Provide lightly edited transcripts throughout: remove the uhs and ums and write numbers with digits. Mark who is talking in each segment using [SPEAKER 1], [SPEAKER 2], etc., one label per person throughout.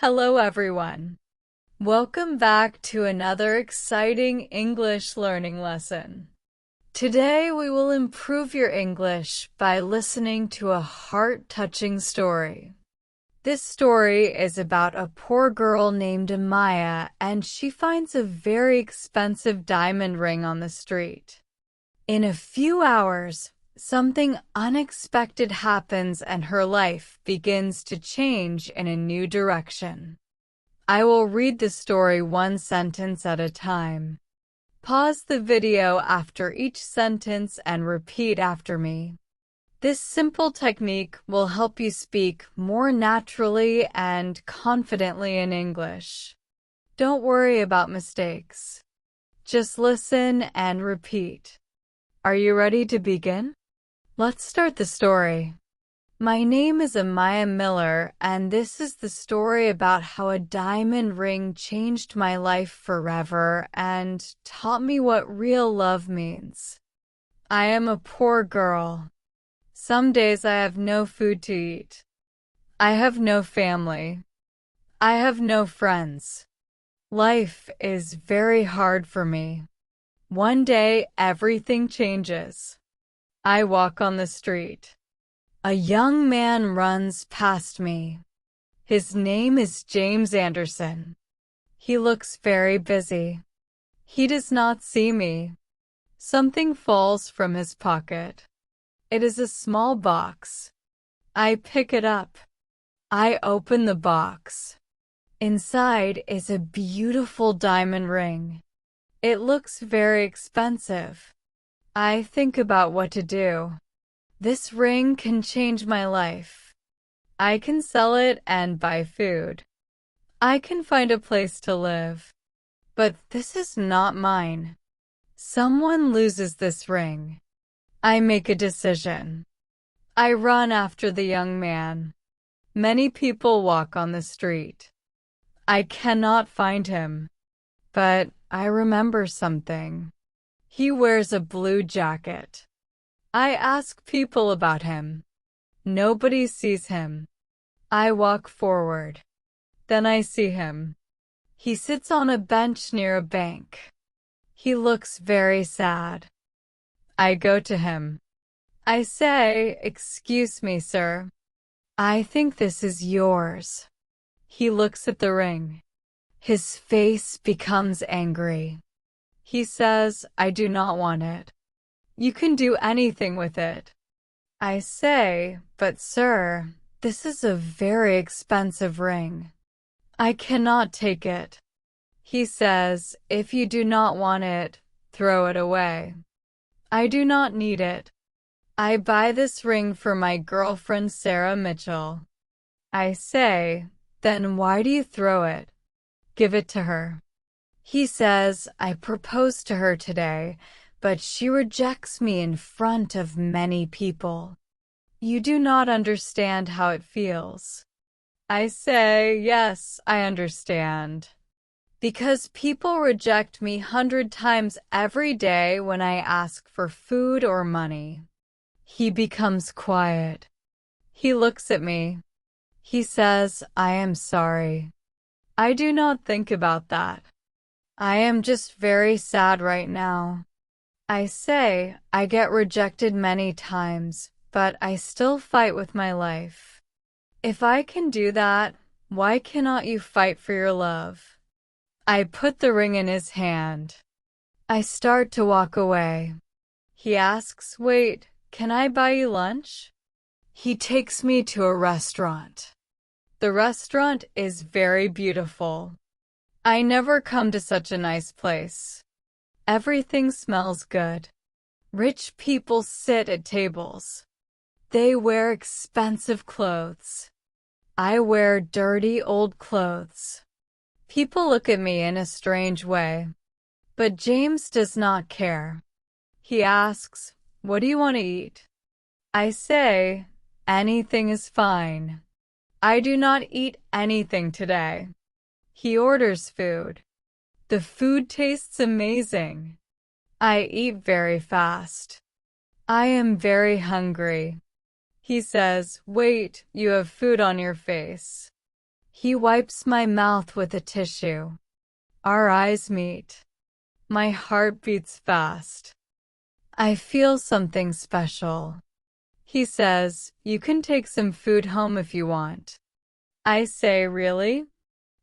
[SPEAKER 1] Hello everyone. Welcome back to another exciting English learning lesson. Today we will improve your English by listening to a heart-touching story. This story is about a poor girl named Amaya, and she finds a very expensive diamond ring on the street. In a few hours, something unexpected happens and her life begins to change in a new direction. I will read the story one sentence at a time. Pause the video after each sentence and repeat after me. This simple technique will help you speak more naturally and confidently in English. Don't worry about mistakes. Just listen and repeat. Are you ready to begin? Let's start the story. My name is Amaya Miller, and this is the story about how a diamond ring changed my life forever and taught me what real love means. I am a poor girl. Some days I have no food to eat. I have no family. I have no friends. Life is very hard for me. One day, everything changes. I walk on the street. A young man runs past me. His name is James Anderson. He looks very busy. He does not see me. Something falls from his pocket. It is a small box. I pick it up. I open the box. Inside is a beautiful diamond ring. It looks very expensive. I think about what to do. This ring can change my life. I can sell it and buy food. I can find a place to live. But this is not mine. Someone loses this ring. I make a decision. I run after the young man. Many people walk on the street. I cannot find him. But I remember something. He wears a blue jacket. I ask people about him. Nobody sees him. I walk forward. Then I see him. He sits on a bench near a bank. He looks very sad. I go to him. I say, "Excuse me, sir. I think this is yours." He looks at the ring. His face becomes angry. He says, "I do not want it. You can do anything with it." I say, "But sir, this is a very expensive ring. I cannot take it." He says, "If you do not want it, throw it away." I do not need it. I buy this ring for my girlfriend Sarah Mitchell. I say, "Then why do you throw it? Give it to her." He says, "I proposed to her today, but she rejects me in front of many people. You do not understand how it feels." I say, "Yes, I understand. Because people reject me 100 times every day when I ask for food or money." He becomes quiet. He looks at me. He says, "I am sorry. I do not think about that. I am just very sad right now." I say, "I get rejected many times, but I still fight with my life. If I can do that, why cannot you fight for your love?" I put the ring in his hand. I start to walk away. He asks, "Wait, can I buy you lunch?" He takes me to a restaurant. The restaurant is very beautiful. I never come to such a nice place. Everything smells good. Rich people sit at tables. They wear expensive clothes. I wear dirty old clothes. People look at me in a strange way. But James does not care. He asks, "What do you want to eat?" I say, "Anything is fine. I do not eat anything today." He orders food. The food tastes amazing. I eat very fast. I am very hungry. He says, "Wait, you have food on your face." He wipes my mouth with a tissue. Our eyes meet. My heart beats fast. I feel something special. He says, "You can take some food home if you want." I say, "Really?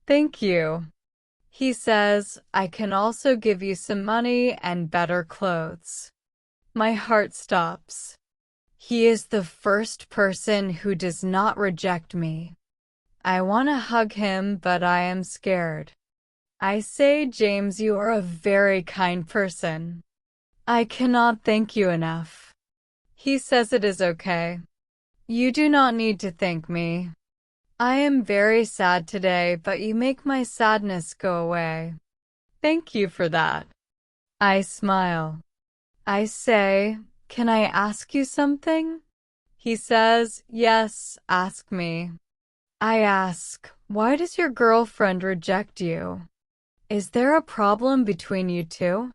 [SPEAKER 1] Thank you." He says, "I can also give you some money and better clothes." My heart stops. He is the first person who does not reject me. I want to hug him, but I am scared. I say, "James, you are a very kind person. I cannot thank you enough." He says it is okay. "You do not need to thank me. I am very sad today, but you make my sadness go away. Thank you for that." I smile. I say, "Can I ask you something?" He says, "Yes, ask me." I ask, "Why does your girlfriend reject you? Is there a problem between you two?"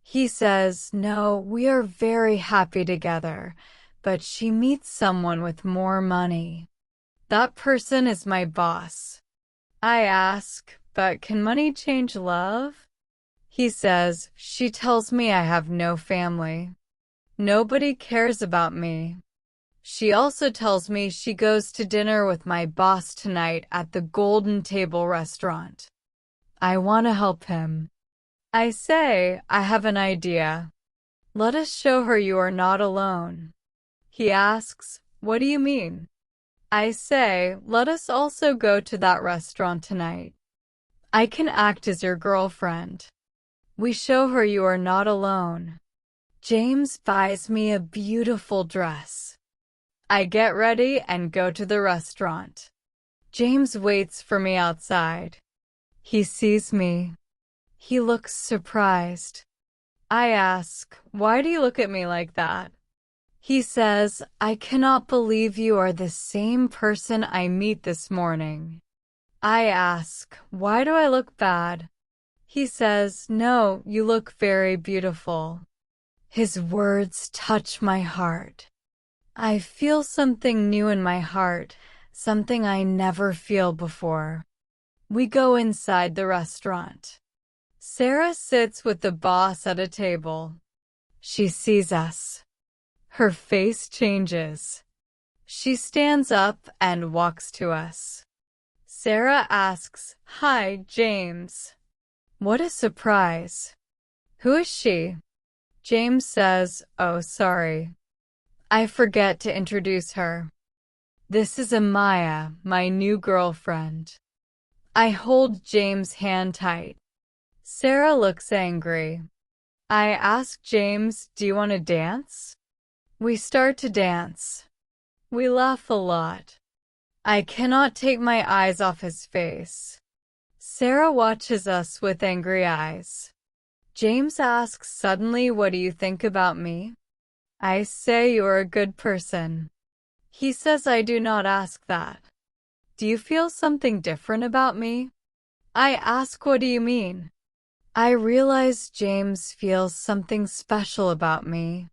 [SPEAKER 1] He says, "No, we are very happy together, but she meets someone with more money. That person is my boss." I ask, "But can money change love?" He says, "She tells me I have no family. Nobody cares about me. She also tells me she goes to dinner with my boss tonight at the Golden Table restaurant." I want to help him. I say, "I have an idea. Let us show her you are not alone." He asks, "What do you mean?" I say, "Let us also go to that restaurant tonight. I can act as your girlfriend. We show her you are not alone." James buys me a beautiful dress. I get ready and go to the restaurant. James waits for me outside. He sees me. He looks surprised. I ask, "Why do you look at me like that?" He says, "I cannot believe you are the same person I meet this morning." I ask, "Why do I look bad?" He says, "No, you look very beautiful." His words touch my heart. I feel something new in my heart, something I never feel before. We go inside the restaurant. Sarah sits with the boss at a table. She sees us. Her face changes. She stands up and walks to us. Sarah asks, "Hi, James." What a surprise. "Who is she?" James says, "Oh, sorry. I forget to introduce her. This is Amaya, my new girlfriend." I hold James' hand tight. Sarah looks angry. I ask James, "Do you want to dance?" We start to dance. We laugh a lot. I cannot take my eyes off his face. Sarah watches us with angry eyes. James asks suddenly, "What do you think about me?" I say, "You're a good person." He says, "I do not ask that. Do you feel something different about me?" I ask, "What do you mean?" I realize James feels something special about me.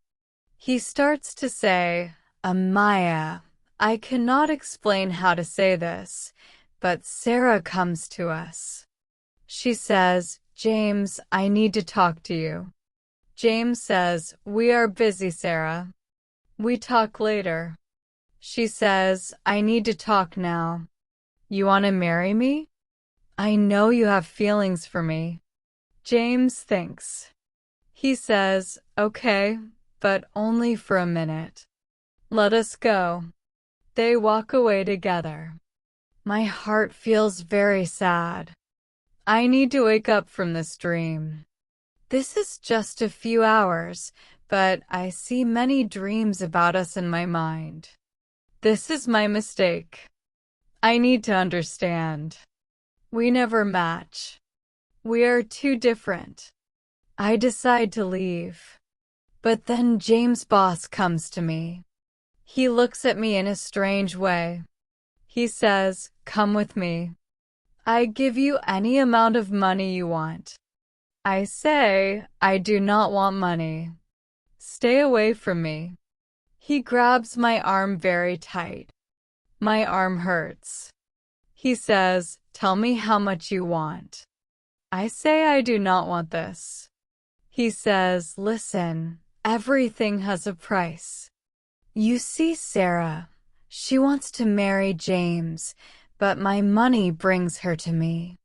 [SPEAKER 1] He starts to say, "Amaya." I cannot explain how to say this, but Sarah comes to us. She says, "James, I need to talk to you." James says, "We are busy, Sarah. We talk later." She says, "I need to talk now. You want to marry me? I know you have feelings for me." James thinks. He says, "Okay, but only for a minute. Let us go." They walk away together. My heart feels very sad. I need to wake up from this dream. This is just a few hours, but I see many dreams about us in my mind. This is my mistake. I need to understand. We never match. We are too different. I decide to leave. But then James' boss comes to me. He looks at me in a strange way. He says, "Come with me. I give you any amount of money you want." I say, "I do not want money. Stay away from me." He grabs my arm very tight. My arm hurts. He says, "Tell me how much you want." I say I do not want this. He says, "Listen, everything has a price. You see Sarah. She wants to marry James, but my money brings her to me.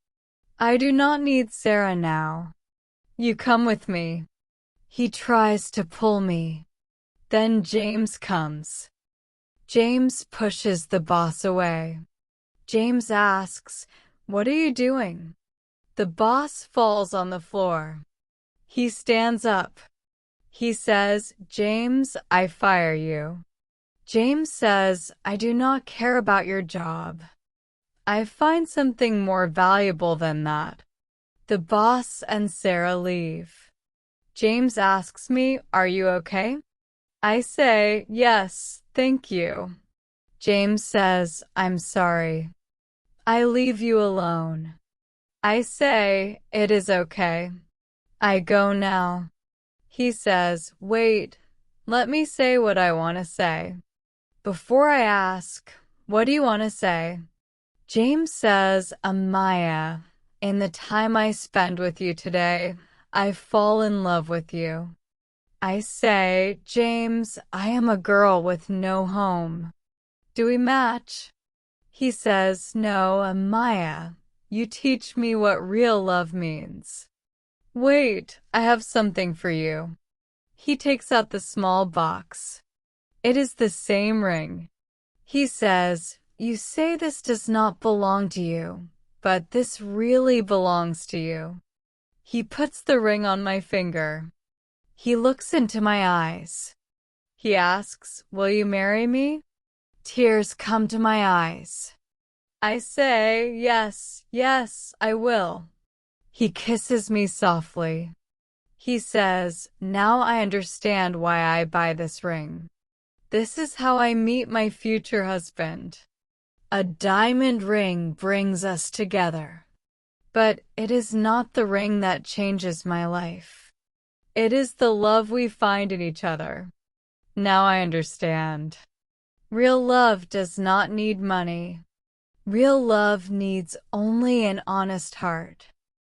[SPEAKER 1] I do not need Sarah now. You come with me." He tries to pull me. Then James comes. James pushes the boss away. James asks, "What are you doing?" The boss falls on the floor. He stands up. He says, "James, I fire you." James says, "I do not care about your job. I find something more valuable than that." The boss and Sarah leave. James asks me, "Are you okay?" I say, "Yes, thank you." James says, "I'm sorry. I leave you alone." I say, "It is okay. I go now." He says, "Wait, let me say what I want to say." Before I ask, "What do you want to say?" James says, "Amaya, in the time I spend with you today, I fall in love with you." I say, "James, I am a girl with no home. Do we match?" He says, "No, Amaya, you teach me what real love means." "Wait, I have something for you." He takes out the small box. It is the same ring. He says, "You say this does not belong to you, but this really belongs to you." He puts the ring on my finger. He looks into my eyes. He asks, "Will you marry me?" Tears come to my eyes. I say, "Yes, yes, I will." He kisses me softly. He says, "Now I understand why I buy this ring. This is how I meet my future husband. A diamond ring brings us together. But it is not the ring that changes my life. It is the love we find in each other." Now I understand. Real love does not need money. Real love needs only an honest heart.